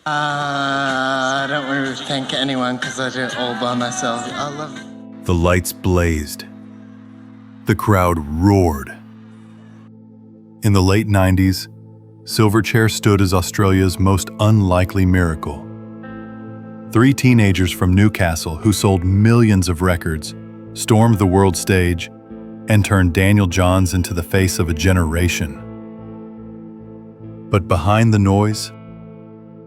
I don't want to thank anyone because I do it all by myself. I love it. The lights blazed. The crowd roared. In the late 90s, Silverchair stood as Australia's most unlikely miracle. 3 teenagers from Newcastle who sold millions of records, stormed the world stage, and turned Daniel Johns into the face of a generation. But behind the noise,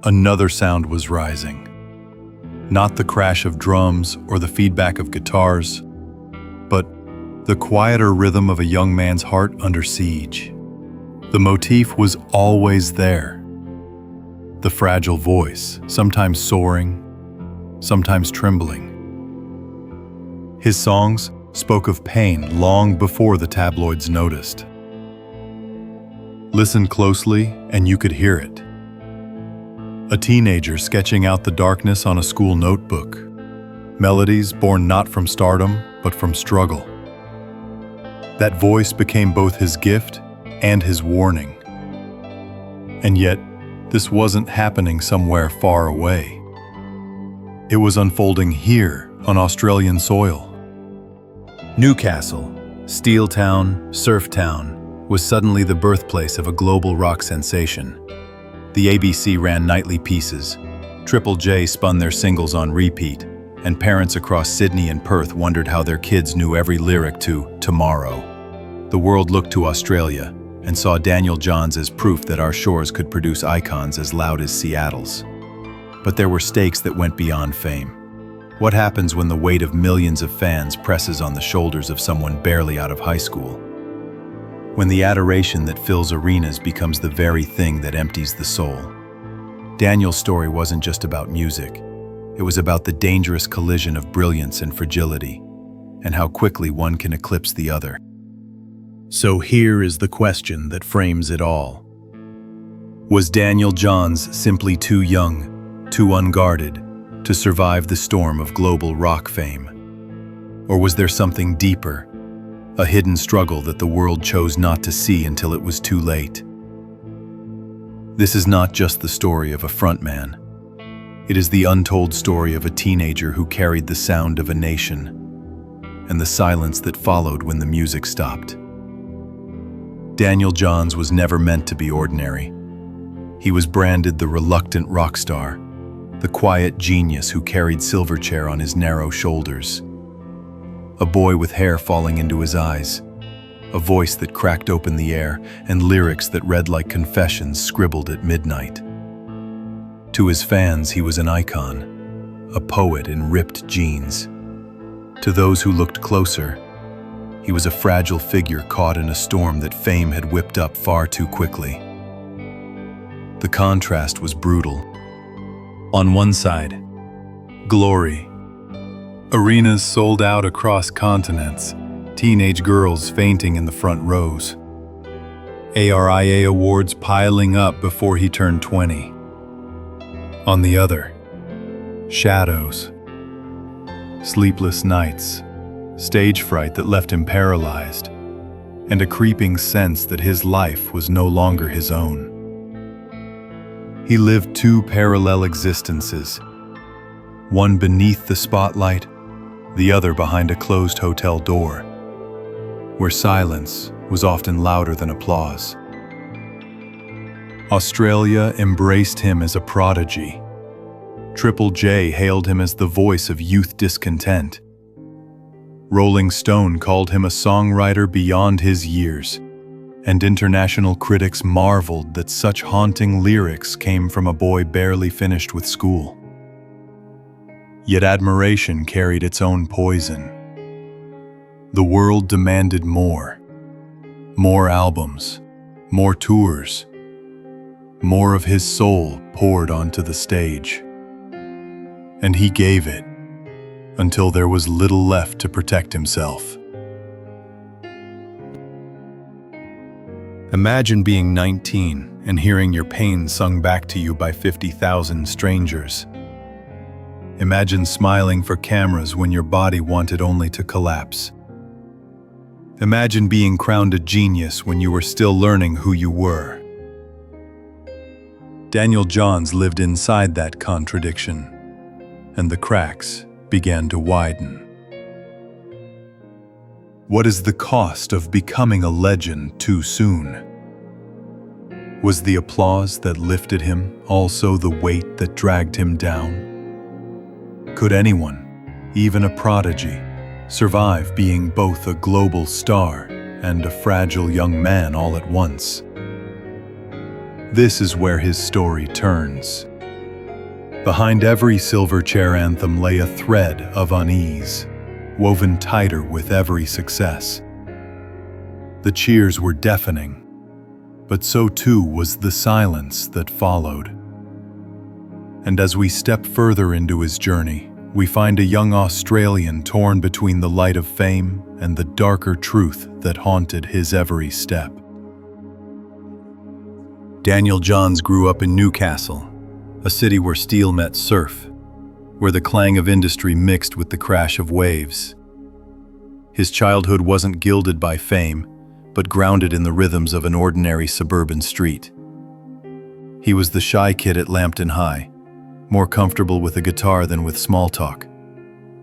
another sound was rising. Not the crash of drums or the feedback of guitars, but the quieter rhythm of a young man's heart under siege. The motif was always there. The fragile voice, sometimes soaring, sometimes trembling. His songs spoke of pain long before the tabloids noticed. Listen closely and you could hear it. A teenager sketching out the darkness on a school notebook. Melodies born not from stardom, but from struggle. That voice became both his gift and his warning. And yet, this wasn't happening somewhere far away. It was unfolding here on Australian soil. Newcastle, steel town, surf town, was suddenly the birthplace of a global rock sensation. The ABC ran nightly pieces, Triple J spun their singles on repeat, and parents across Sydney and Perth wondered how their kids knew every lyric to Tomorrow. The world looked to Australia and saw Daniel Johns as proof that our shores could produce icons as loud as Seattle's. But there were stakes that went beyond fame. What happens when the weight of millions of fans presses on the shoulders of someone barely out of high school? When the adoration that fills arenas becomes the very thing that empties the soul. Daniel's story wasn't just about music. It was about the dangerous collision of brilliance and fragility, and how quickly one can eclipse the other. So here is the question that frames it all. Was Daniel Johns simply too young, too unguarded, to survive the storm of global rock fame? Or was there something deeper, a hidden struggle that the world chose not to see until it was too late? This is not just the story of a frontman. It is the untold story of a teenager who carried the sound of a nation, and the silence that followed when the music stopped. Daniel Johns was never meant to be ordinary. He was branded the reluctant rock star, the quiet genius who carried Silverchair on his narrow shoulders. A boy with hair falling into his eyes, a voice that cracked open the air, and lyrics that read like confessions scribbled at midnight. To his fans, he was an icon, a poet in ripped jeans. To those who looked closer, he was a fragile figure caught in a storm that fame had whipped up far too quickly. The contrast was brutal. On one side, glory. Arenas sold out across continents, teenage girls fainting in the front rows. ARIA awards piling up before he turned 20. On the other, shadows. Sleepless nights, stage fright that left him paralyzed, and a creeping sense that his life was no longer his own. He lived 2 parallel existences, one beneath the spotlight, the other behind a closed hotel door, where silence was often louder than applause. Australia embraced him as a prodigy. Triple J hailed him as the voice of youth discontent. Rolling Stone called him a songwriter beyond his years, and international critics marveled that such haunting lyrics came from a boy barely finished with school. Yet admiration carried its own poison. The world demanded more. More albums, more tours, more of his soul poured onto the stage. And he gave it, until there was little left to protect himself. Imagine being 19 and hearing your pain sung back to you by 50,000 strangers. Imagine smiling for cameras when your body wanted only to collapse. Imagine being crowned a genius when you were still learning who you were. Daniel Johns lived inside that contradiction, and the cracks began to widen. What is the cost of becoming a legend too soon? Was the applause that lifted him also the weight that dragged him down? Could anyone, even a prodigy, survive being both a global star and a fragile young man all at once? This is where his story turns. Behind every Silverchair anthem lay a thread of unease, woven tighter with every success. The cheers were deafening, but so too was the silence that followed. And as we step further into his journey, we find a young Australian torn between the light of fame and the darker truth that haunted his every step. Daniel Johns grew up in Newcastle, a city where steel met surf, where the clang of industry mixed with the crash of waves. His childhood wasn't gilded by fame, but grounded in the rhythms of an ordinary suburban street. He was the shy kid at Lambton High, more comfortable with a guitar than with small talk,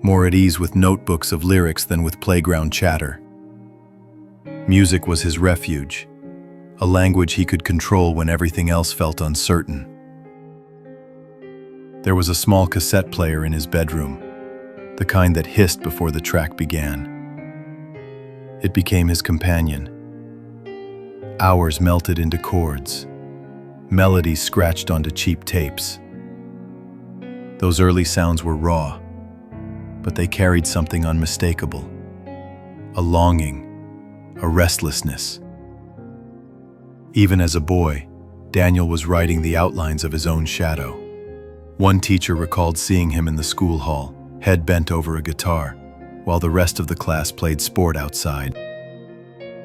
more at ease with notebooks of lyrics than with playground chatter. Music was his refuge, a language he could control when everything else felt uncertain. There was a small cassette player in his bedroom, the kind that hissed before the track began. It became his companion. Hours melted into chords, melodies scratched onto cheap tapes. Those early sounds were raw, but they carried something unmistakable, a longing, a restlessness. Even as a boy, Daniel was writing the outlines of his own shadow. One teacher recalled seeing him in the school hall, head bent over a guitar, while the rest of the class played sport outside.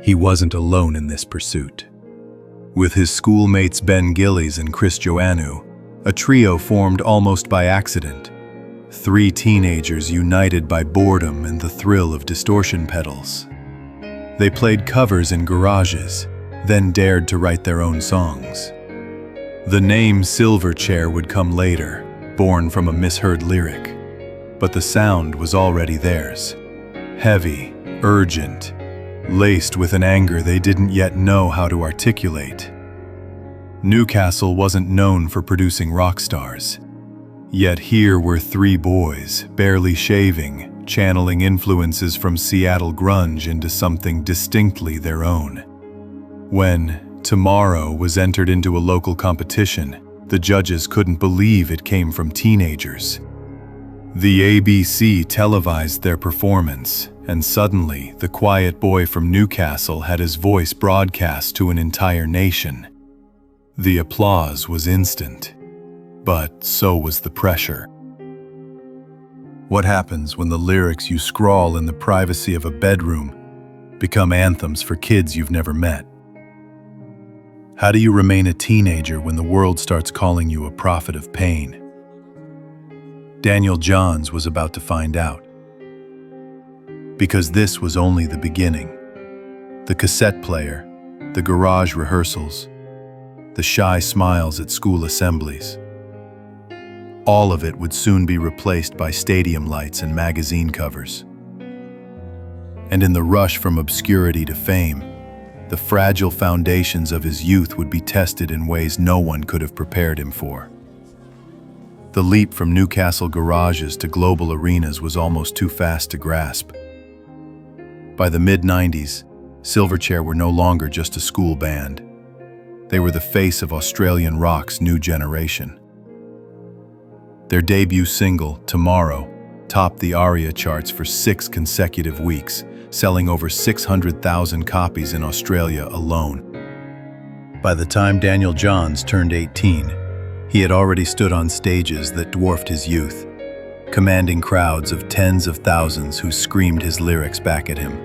He wasn't alone in this pursuit. With his schoolmates Ben Gillies and Chris Joannou, a trio formed almost by accident. 3 teenagers united by boredom and the thrill of distortion pedals. They played covers in garages, then dared to write their own songs. The name Silverchair would come later, born from a misheard lyric, but the sound was already theirs. Heavy, urgent, laced with an anger they didn't yet know how to articulate. Newcastle wasn't known for producing rock stars. Yet here were 3 boys, barely shaving, channeling influences from Seattle grunge into something distinctly their own. When Tomorrow was entered into a local competition, the judges couldn't believe it came from teenagers. The ABC televised their performance, and suddenly the quiet boy from Newcastle had his voice broadcast to an entire nation. The applause was instant, but so was the pressure. What happens when the lyrics you scrawl in the privacy of a bedroom become anthems for kids you've never met? How do you remain a teenager when the world starts calling you a prophet of pain? Daniel Johns was about to find out. Because this was only the beginning. The cassette player, the garage rehearsals, the shy smiles at school assemblies. All of it would soon be replaced by stadium lights and magazine covers. And in the rush from obscurity to fame, the fragile foundations of his youth would be tested in ways no one could have prepared him for. The leap from Newcastle garages to global arenas was almost too fast to grasp. By the mid-90s, Silverchair were no longer just a school band. They were the face of Australian rock's new generation. Their debut single, Tomorrow, topped the ARIA charts for 6 consecutive weeks, selling over 600,000 copies in Australia alone. By the time Daniel Johns turned 18, he had already stood on stages that dwarfed his youth, commanding crowds of tens of thousands who screamed his lyrics back at him.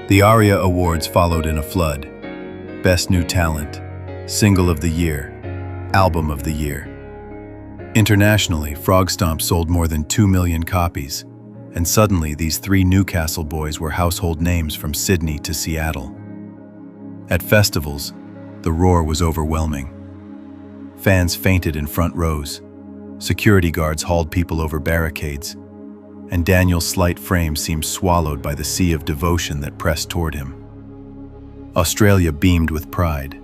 The ARIA Awards followed in a flood. Best New Talent, Single of the Year, Album of the Year. Internationally, Frog Stomp sold more than 2 million copies, and suddenly these 3 Newcastle boys were household names from Sydney to Seattle. At festivals, the roar was overwhelming. Fans fainted in front rows. Security guards hauled people over barricades, and Daniel's slight frame seemed swallowed by the sea of devotion that pressed toward him. Australia beamed with pride.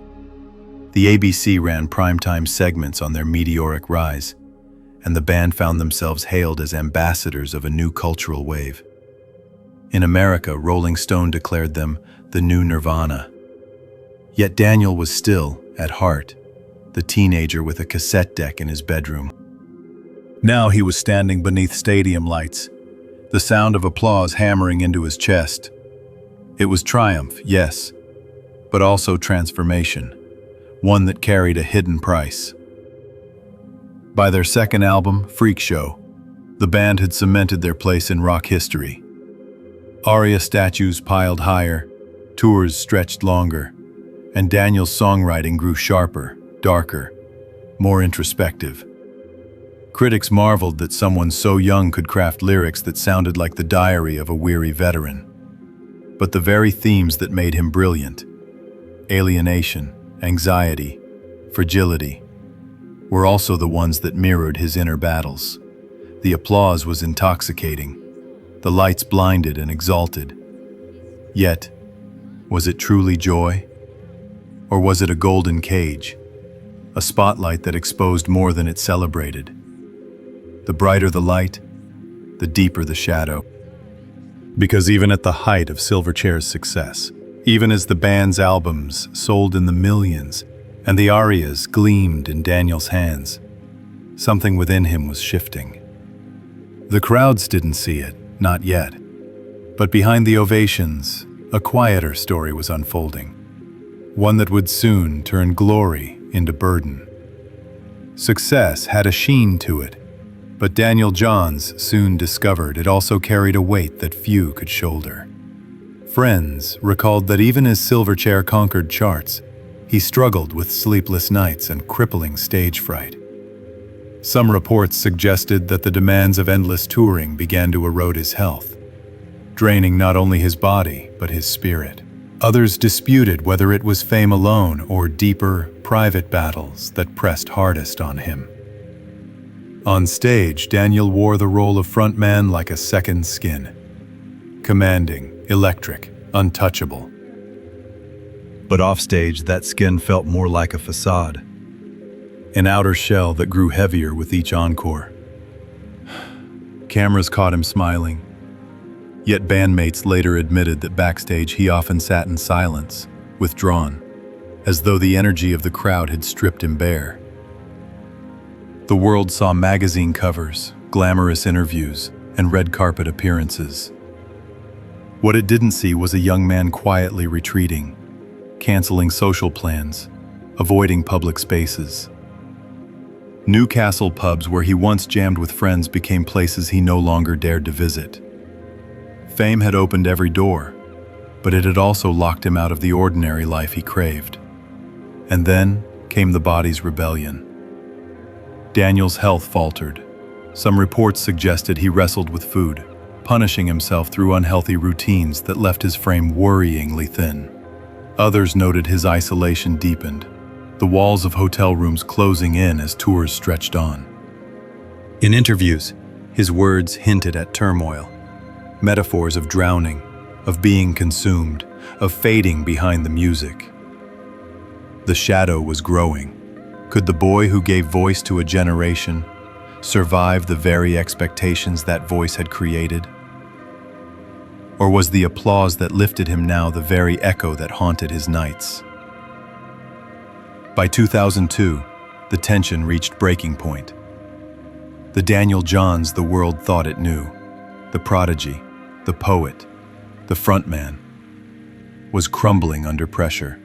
The ABC ran primetime segments on their meteoric rise, and the band found themselves hailed as ambassadors of a new cultural wave. In America, Rolling Stone declared them the new Nirvana. Yet Daniel was still, at heart, the teenager with a cassette deck in his bedroom. Now he was standing beneath stadium lights, the sound of applause hammering into his chest. It was triumph, yes, but also transformation, one that carried a hidden price. By their second album, Freak Show, the band had cemented their place in rock history. Aria statues piled higher, tours stretched longer, and Daniel's songwriting grew sharper, darker, more introspective. Critics marveled that someone so young could craft lyrics that sounded like the diary of a weary veteran. But the very themes that made him brilliant, alienation, anxiety, fragility, were also the ones that mirrored his inner battles. The applause was intoxicating, the lights blinded and exalted. Yet, was it truly joy? Or was it a golden cage, a spotlight that exposed more than it celebrated? The brighter the light, the deeper the shadow. Because even at the height of Silverchair's success, even as the band's albums sold in the millions and the arias gleamed in Daniel's hands, something within him was shifting. The crowds didn't see it, not yet. But behind the ovations, a quieter story was unfolding, one that would soon turn glory into burden. Success had a sheen to it, but Daniel Johns soon discovered it also carried a weight that few could shoulder. Friends recalled that even as Silverchair conquered charts, he struggled with sleepless nights and crippling stage fright. Some reports suggested that the demands of endless touring began to erode his health, draining not only his body but his spirit. Others disputed whether it was fame alone or deeper, private battles that pressed hardest on him. On stage, Daniel wore the role of frontman like a second skin. Commanding, electric, untouchable. But offstage, that skin felt more like a facade. An outer shell that grew heavier with each encore. Cameras caught him smiling. Yet bandmates later admitted that backstage he often sat in silence, withdrawn, as though the energy of the crowd had stripped him bare. The world saw magazine covers, glamorous interviews, and red carpet appearances. What it didn't see was a young man quietly retreating, canceling social plans, avoiding public spaces. Newcastle pubs where he once jammed with friends became places he no longer dared to visit. Fame had opened every door, but it had also locked him out of the ordinary life he craved. And then came the body's rebellion. Daniel's health faltered. Some reports suggested he wrestled with food, punishing himself through unhealthy routines that left his frame worryingly thin. Others noted his isolation deepened, the walls of hotel rooms closing in as tours stretched on. In interviews, his words hinted at turmoil, metaphors of drowning, of being consumed, of fading behind the music. The shadow was growing. Could the boy who gave voice to a generation survive the very expectations that voice had created? Or was the applause that lifted him now the very echo that haunted his nights? By 2002, the tension reached breaking point. The Daniel Johns the world thought it knew, the prodigy, the poet, the frontman, was crumbling under pressure.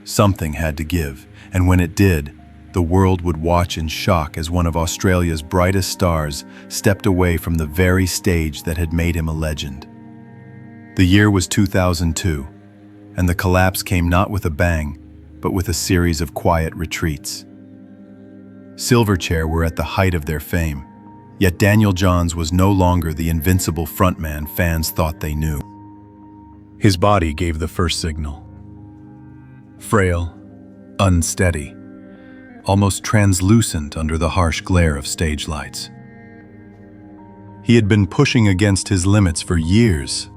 Something had to give, and when it did, the world would watch in shock as one of Australia's brightest stars stepped away from the very stage that had made him a legend. The year was 2002, and the collapse came not with a bang, but with a series of quiet retreats. Silverchair were at the height of their fame, yet Daniel Johns was no longer the invincible frontman fans thought they knew. His body gave the first signal. Frail, unsteady, almost translucent under the harsh glare of stage lights. He had been pushing against his limits for years,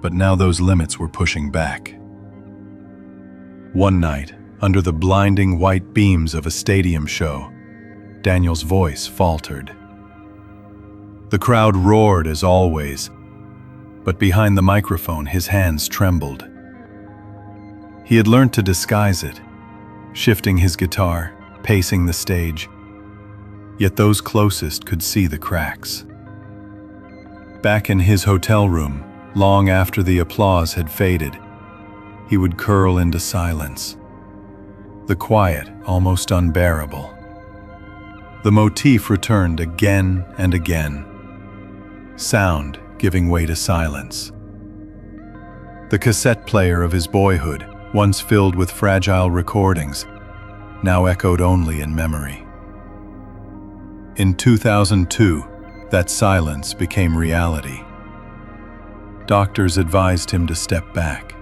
but now those limits were pushing back. One night, under the blinding white beams of a stadium show, Daniel's voice faltered. The crowd roared as always, but behind the microphone his hands trembled. He had learned to disguise it, shifting his guitar, pacing the stage, yet those closest could see the cracks. Back in his hotel room, long after the applause had faded, he would curl into silence, the quiet almost unbearable. The motif returned again and again, sound giving way to silence. The cassette player of his boyhood, once filled with fragile recordings, now echoed only in memory. In 2002, that silence became reality. Doctors advised him to step back.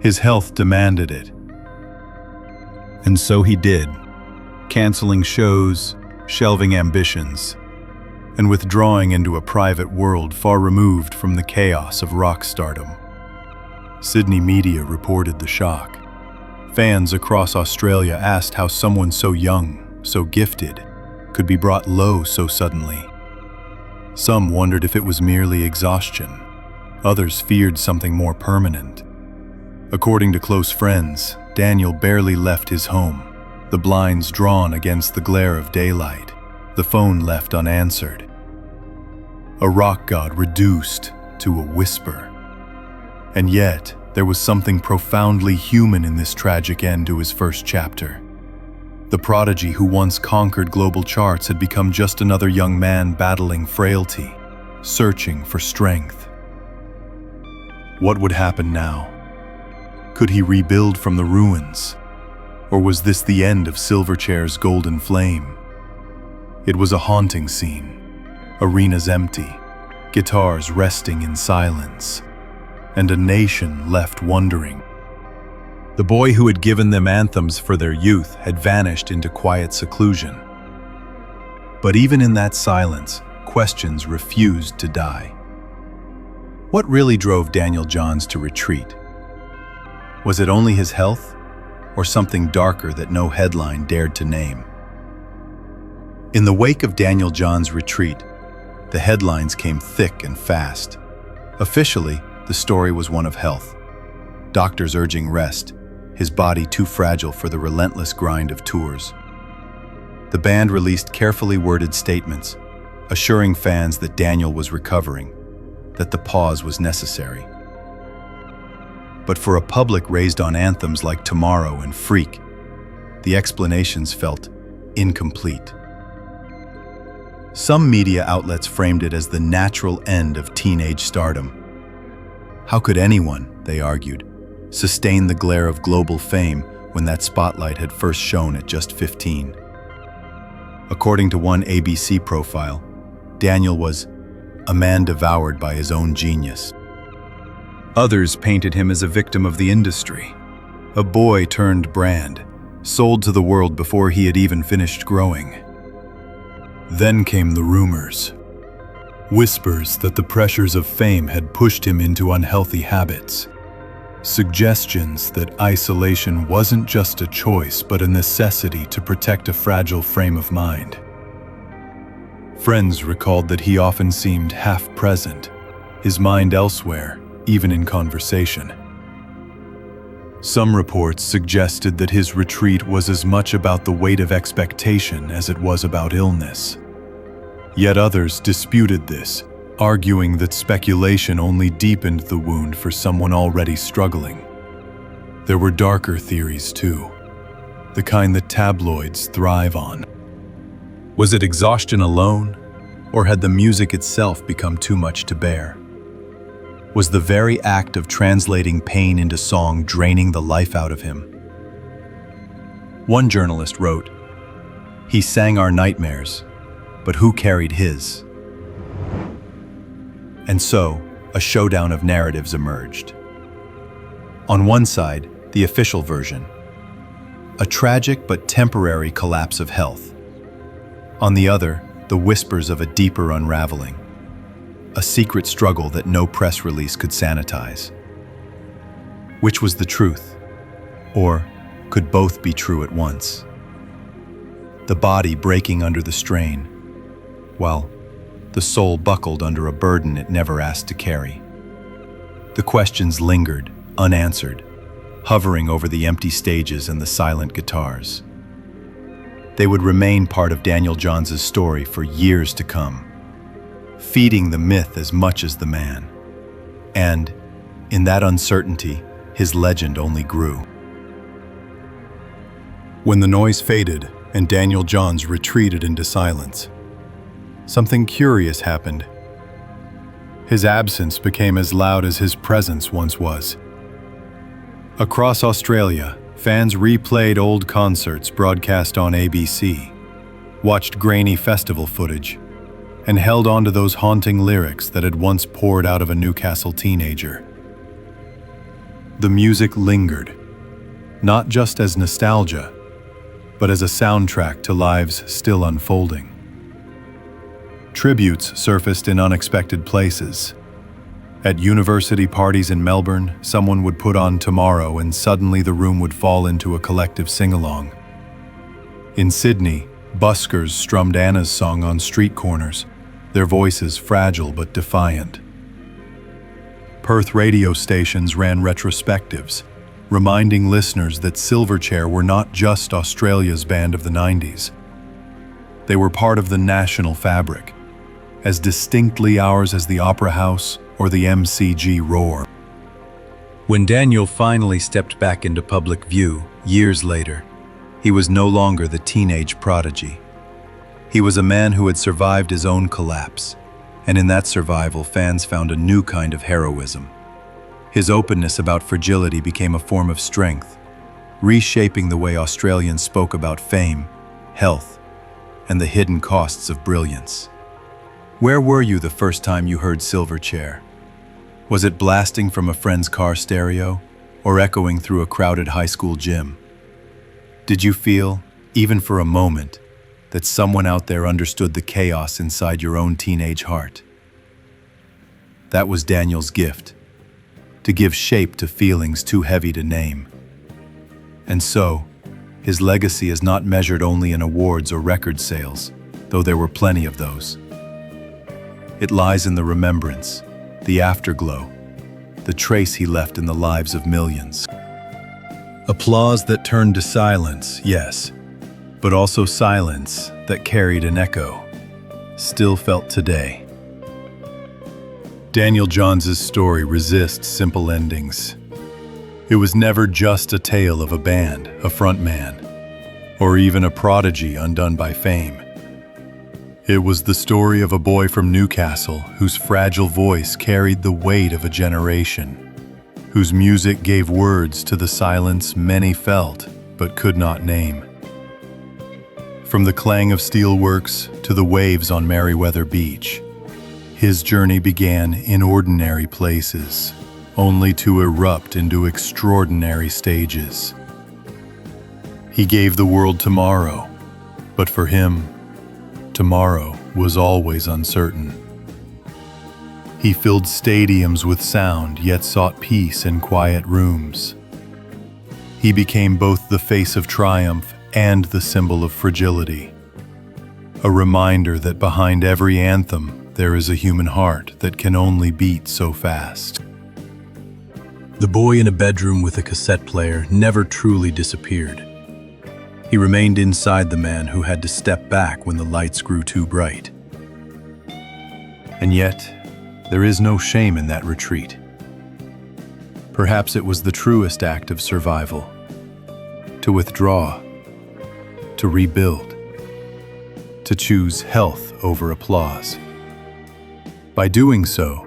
His health demanded it. And so he did, canceling shows, shelving ambitions, and withdrawing into a private world far removed from the chaos of rock stardom. Sydney media reported the shock. Fans across Australia asked how someone so young, so gifted, could be brought low so suddenly. Some wondered if it was merely exhaustion. Others feared something more permanent. According to close friends, Daniel barely left his home, the blinds drawn against the glare of daylight, the phone left unanswered. A rock god reduced to a whisper. And yet, there was something profoundly human in this tragic end to his first chapter. The Prodigy who once conquered global charts had become just another young man battling frailty, searching for strength. What would happen now? Could he rebuild from the ruins? Or was this the end of Silverchair's golden flame? It was a haunting scene. Arenas empty, guitars resting in silence, and a nation left wondering. The boy who had given them anthems for their youth had vanished into quiet seclusion. But even in that silence, questions refused to die. What really drove Daniel Johns to retreat? Was it only his health, or something darker that no headline dared to name? In the wake of Daniel Johns' retreat, the headlines came thick and fast. Officially, the story was one of health. Doctors urging rest, his body too fragile for the relentless grind of tours. The band released carefully worded statements, assuring fans that Daniel was recovering, that the pause was necessary. But for a public raised on anthems like Tomorrow and Freak, the explanations felt incomplete. Some media outlets framed it as the natural end of teenage stardom. How could anyone, they argued, sustain the glare of global fame when that spotlight had first shone at just 15? According to one ABC profile, Daniel was a man devoured by his own genius. Others painted him as a victim of the industry, a boy turned brand, sold to the world before he had even finished growing. Then came the rumors. Whispers that the pressures of fame had pushed him into unhealthy habits. Suggestions that isolation wasn't just a choice but a necessity to protect a fragile frame of mind. Friends recalled that he often seemed half present, his mind elsewhere, even in conversation. Some reports suggested that his retreat was as much about the weight of expectation as it was about illness. Yet others disputed this, arguing that speculation only deepened the wound for someone already struggling. There were darker theories too, the kind that tabloids thrive on. Was it exhaustion alone, or had the music itself become too much to bear? Was the very act of translating pain into song draining the life out of him? One journalist wrote, "He sang our nightmares, but who carried his?" And so, a showdown of narratives emerged. On one side, the official version, a tragic but temporary collapse of health. On the other, the whispers of a deeper unraveling, a secret struggle that no press release could sanitize. Which was the truth? Or could both be true at once? The body breaking under the strain, while the soul buckled under a burden it never asked to carry. The questions lingered, unanswered, hovering over the empty stages and the silent guitars. They would remain part of Daniel Johns' story for years to come, feeding the myth as much as the man. And, in that uncertainty, his legend only grew. When the noise faded and Daniel Johns retreated into silence, something curious happened. His absence became as loud as his presence once was. Across Australia, fans replayed old concerts broadcast on ABC, watched grainy festival footage, and held on to those haunting lyrics that had once poured out of a Newcastle teenager. The music lingered, not just as nostalgia, but as a soundtrack to lives still unfolding. Tributes surfaced in unexpected places. At university parties in Melbourne, someone would put on Tomorrow and suddenly the room would fall into a collective sing-along. In Sydney, buskers strummed Anna's song on street corners, their voices fragile but defiant. Perth radio stations ran retrospectives, reminding listeners that Silverchair were not just Australia's band of the 90s. They were part of the national fabric, as distinctly ours as the Opera House or the MCG roar. When Daniel finally stepped back into public view, years later, he was no longer the teenage prodigy. He was a man who had survived his own collapse, and in that survival, fans found a new kind of heroism. His openness about fragility became a form of strength, reshaping the way Australians spoke about fame, health, and the hidden costs of brilliance. Where were you the first time you heard Silverchair? Was it blasting from a friend's car stereo, or echoing through a crowded high school gym? Did you feel, even for a moment, that someone out there understood the chaos inside your own teenage heart? That was Daniel's gift, to give shape to feelings too heavy to name. And so, his legacy is not measured only in awards or record sales, though there were plenty of those. It lies in the remembrance, the afterglow, the trace he left in the lives of millions. Applause that turned to silence, yes, but also silence that carried an echo, still felt today. Daniel Johns' story resists simple endings. It was never just a tale of a band, a frontman, or even a prodigy undone by fame. It was the story of a boy from Newcastle whose fragile voice carried the weight of a generation, whose music gave words to the silence many felt but could not name. From the clang of steelworks to the waves on Merriweather Beach, his journey began in ordinary places, only to erupt into extraordinary stages. He gave the world tomorrow, but for him, tomorrow was always uncertain. He filled stadiums with sound, yet sought peace in quiet rooms. He became both the face of triumph and the symbol of fragility, a reminder that behind every anthem there is a human heart that can only beat so fast. The boy in a bedroom with a cassette player never truly disappeared. He remained inside the man who had to step back when the lights grew too bright. And yet, there is no shame in that retreat. Perhaps it was the truest act of survival, to withdraw, to rebuild, to choose health over applause. By doing so,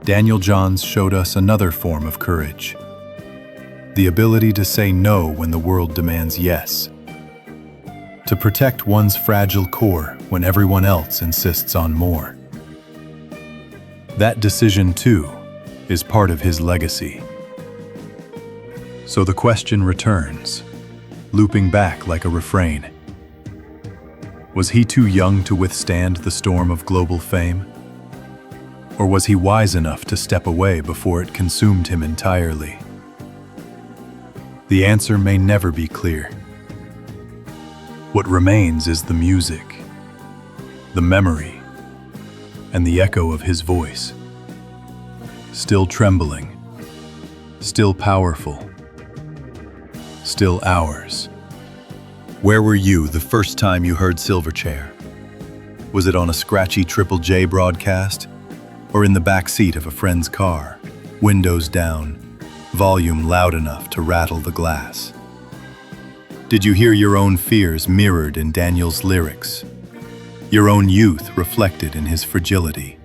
Daniel Johns showed us another form of courage, the ability to say no when the world demands yes, to protect one's fragile core when everyone else insists on more. That decision, too, is part of his legacy. So the question returns, looping back like a refrain. Was he too young to withstand the storm of global fame? Or was he wise enough to step away before it consumed him entirely? The answer may never be clear. What remains is the music, the memory, and the echo of his voice. Still trembling, still powerful, still ours. Where were you the first time you heard Silverchair? Was it on a scratchy Triple J broadcast? Or in the back seat of a friend's car, windows down, volume loud enough to rattle the glass? Did you hear your own fears mirrored in Daniel's lyrics? Your own youth reflected in his fragility?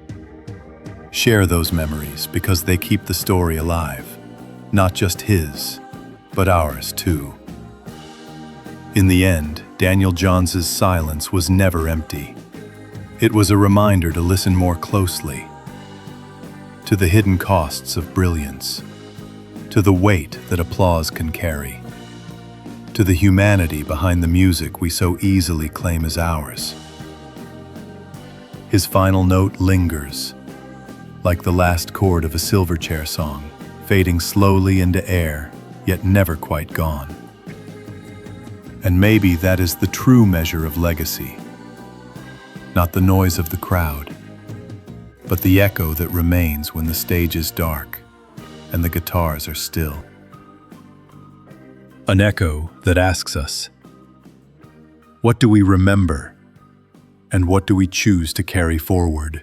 Share those memories because they keep the story alive, not just his, but ours too. In the end, Daniel Johns's silence was never empty. It was a reminder to listen more closely, to the hidden costs of brilliance, to the weight that applause can carry, to the humanity behind the music we so easily claim as ours. His final note lingers, like the last chord of a Silverchair song, fading slowly into air, yet never quite gone. And maybe that is the true measure of legacy. Not the noise of the crowd, but the echo that remains when the stage is dark and the guitars are still. An echo that asks us, what do we remember and what do we choose to carry forward?